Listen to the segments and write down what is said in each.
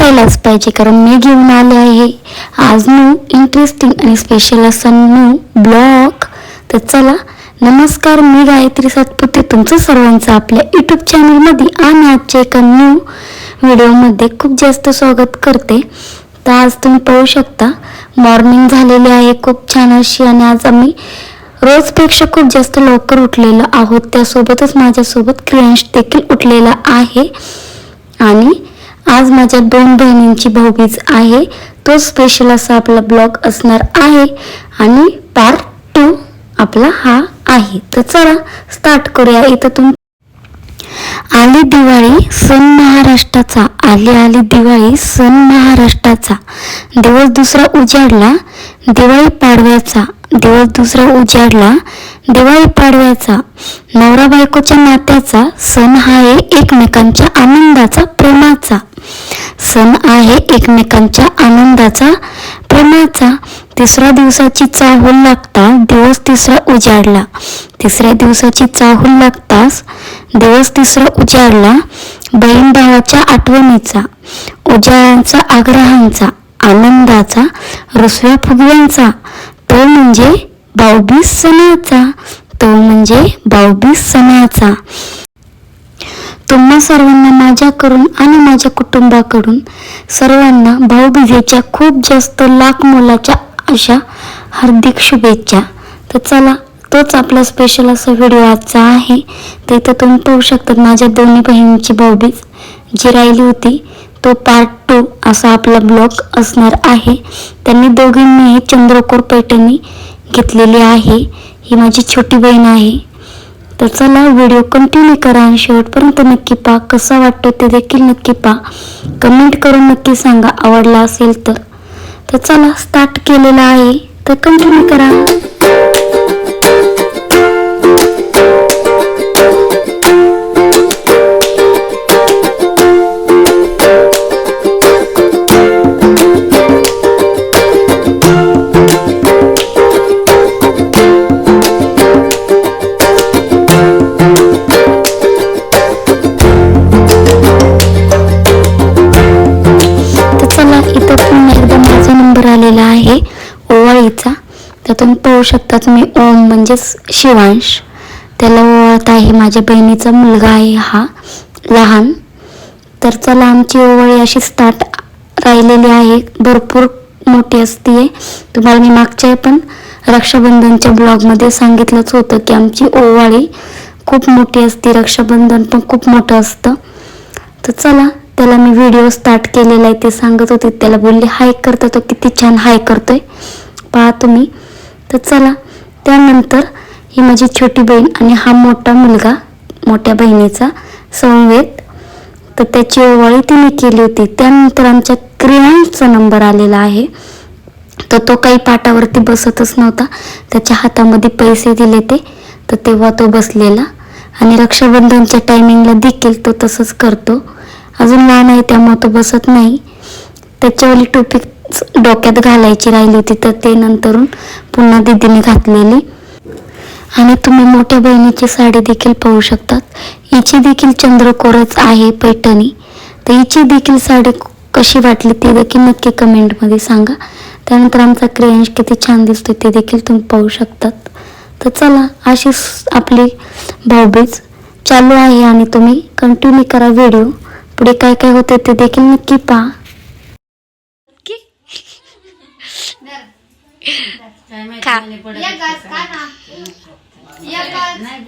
असायलाच पाहिजे, कारण मी घेऊन आले आहे आज न्यू इंटरेस्टिंग आणि स्पेशल असा न्यू ब्लॉग. तर चला, नमस्कार, मी गायत्री सातपुते तुमचं सर्वांचं आपल्या यूट्यूब चॅनलमध्ये आणि आजच्या एका न्यू व्हिडिओमध्ये खूप जास्त स्वागत करते. तर आज तुम्ही पाहू शकता मॉर्निंग झालेली आहे खूप छान अशी, आणि आज आम्ही रोजपेक्षा खूप जास्त लवकर उठलेलो आहोत. त्यासोबतच माझ्यासोबत क्रियांश देखील उठलेला आहे. आणि आज माझ्या 2 बहिणींची भाऊबीज आहे. तो स्पेशल असा आपला ब्लॉग असणार आहे आणि पार्ट 2 आपला हा आहे. तर चला स्टार्ट करूया. इथं आली दिवाळी सण महाराष्ट्राचा, आली दिवाळी सण महाराष्ट्राचा, दिवस दुसरा उजाडला दिवाळी पाडव्याचा, दिवस दुसरा उजाडला दिवाळी पाडव्याचा, नवरा बायकोच्या नात्याचा सण आहे एकमेकांच्या आनंदाचा प्रेमाचा, सण आहे एकमेकांच्या आनंदाचा प्रेमाचा. तिसऱ्या दिवसाची चाहूल लागता दिवस तिसरा उजाडला, तिसऱ्या दिवसाची चाहूल लागताच दिवस तिसरा उजाडला. बहीण भावाच्या आठवणीचा, उजाळ्यांचा, आग्रहांचा, आनंदाचा, रुसव्या फुगव्यांचा, तो म्हणजे भाऊबीज सणाचा, तो म्हणजे भाऊबीज सणाचा. तुम्हा सर्वांना माझ्याकडून आणि माझ्या कुटुंबाकडून सर्वांना भाऊबीजेच्या खूप जास्त लाख मोलाच्या अशा हार्दिक शुभेच्छा. तर चला, तोच आपला स्पेशल असा व्हिडिओ आजचा आहे. तर इथं तुम्ही पाहू शकता माझ्या दोन्ही बहिणींची भाऊबीज जी राहिली होती, तो पार्ट 2 असा आपला ब्लॉग असणार आहे. त्यांनी दोघींनी चंद्रकोर पैठणी घेतलेली आहे. ही माझी छोटी बहीण आहे. तर चला, व्हिडिओ कंटिन्यू करा आणि शेवटपर्यंत नक्की पहा. कसा वाटतो ते देखील नक्की पहा. कमेंट करून नक्की सांगा आवडला असेल तर. तर चला, स्टार्ट केलेला आहे, तर कंटिन्यू करा. आहे ओवाळीचा. तर तुम्ही पाहू शकता, तुम्ही ओम म्हणजेच शिवांश, त्याला ओवाळत आहे. माझ्या बहिणीचा मुलगा आहे हा लहान. तर चला, आमची ओवाळी अशी स्टार्ट राहिलेली आहे. भरपूर मोठी असते. तुम्हाला मी मागच्या पण रक्षाबंधनच्या ब्लॉगमध्ये सांगितलंच होतं की आमची ओवाळी खूप मोठी असते, रक्षाबंधन पण खूप मोठं असतं. तर चला, त्याला मी व्हिडिओ स्टार्ट केलेला आहे ते सांगत होते. त्याला बोलले हाय करता, तो किती छान हाय करतोय पहा तुम्ही. तर चला, त्यानंतर ही माझी छोटी बहीण आणि हा मोठा मुलगा मोठ्या बहिणीचा संवेद, तर त्याची ओवाळी तिने केली होती. त्यानंतर आमच्या क्रियांचा नंबर आलेला आहे. तर तो काही पाटावरती बसतच नव्हता, त्याच्या हातामध्ये पैसे दिले ते, तर तेव्हा तो बसलेला. आणि रक्षाबंधनच्या टायमिंगला देखील तो तसंच करतो. अजून लहान आहे त्यामुळे तो बसत नाही. त्याच्यावाली टोपी डोक्यात घालायची राहिली होती, तर ते नंतरून पुन्हा दीदीने घातलेली. आणि तुम्ही मोठ्या बहिणीची साडी देखील पाहू शकतात. हिची देखील चंद्रकोरच आहे पैठणी. तर हिची देखील साडी कशी वाटली ते देखील नक्की कमेंटमध्ये सांगा. त्यानंतर आमचा क्रियांश किती छान दिसतो ते देखील तुम्ही पाहू शकतात. तर चला, अशीच आपली भाऊबीज चालू आहे आणि तुम्ही कंटिन्यू करा व्हिडिओ. पुढे काय काय होते ते देखील नक्की पहा.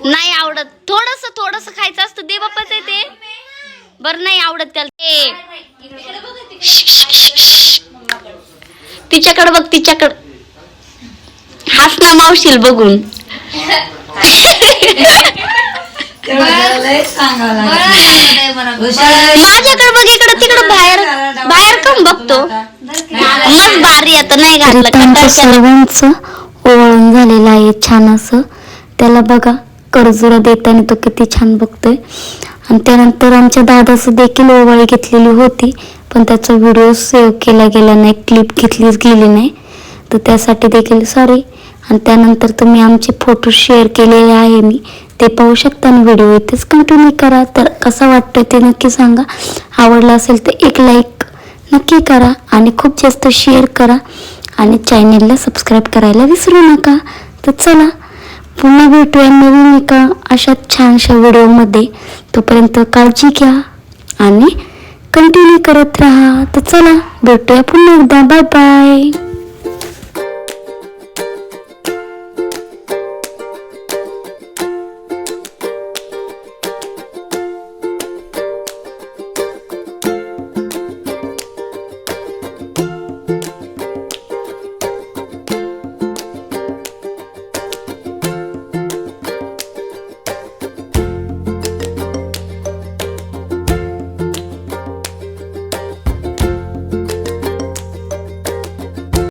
नाही आवडत, थोडस खायचं असतं. दे बाप्पाच आहे ते, बरं नाही आवडत त्याला. तिच्याकडे बघ, तिच्याकडे हास ना मावशील बघून. माझ्याकडे बघ, इकडे तिकडे बाहेर बाहेर कम बघतो. मस्त भारी आता नाही घातलं. सर्वांचं ओवाळून झालेलं आहे छान असं. त्याला बघा करजुरा देताना तो किती छान बघतोय. आणि त्यानंतर आमच्या दादाचं देखील ओवाळी घेतलेली होती, पण त्याचा व्हिडिओ सेव्ह केला गेला नाही, क्लिप घेतलीच गेली नाही, तर त्यासाठी देखील सॉरी. आणि त्यानंतर तुम्ही आमचे फोटो शेअर केलेले आहे मी, ते पाहू शकता आणि व्हिडिओ इथेच कंटिन्यू करा. तर कसा वाटतोय ते नक्की सांगा. आवडला असेल तर एक लाईक नक्की करा आणि खूप जास्त शेअर करा आणि चॅनेलला सबस्क्राईब करायला विसरू नका. तर चला पुन्हा भेटूया नवीन एका अशा छानशा व्हिडिओमध्ये. तोपर्यंत काळजी घ्या आणि कंटिन्यू करत राहा. तर चला भेटूया पुन्हा एकदा. Bye bye.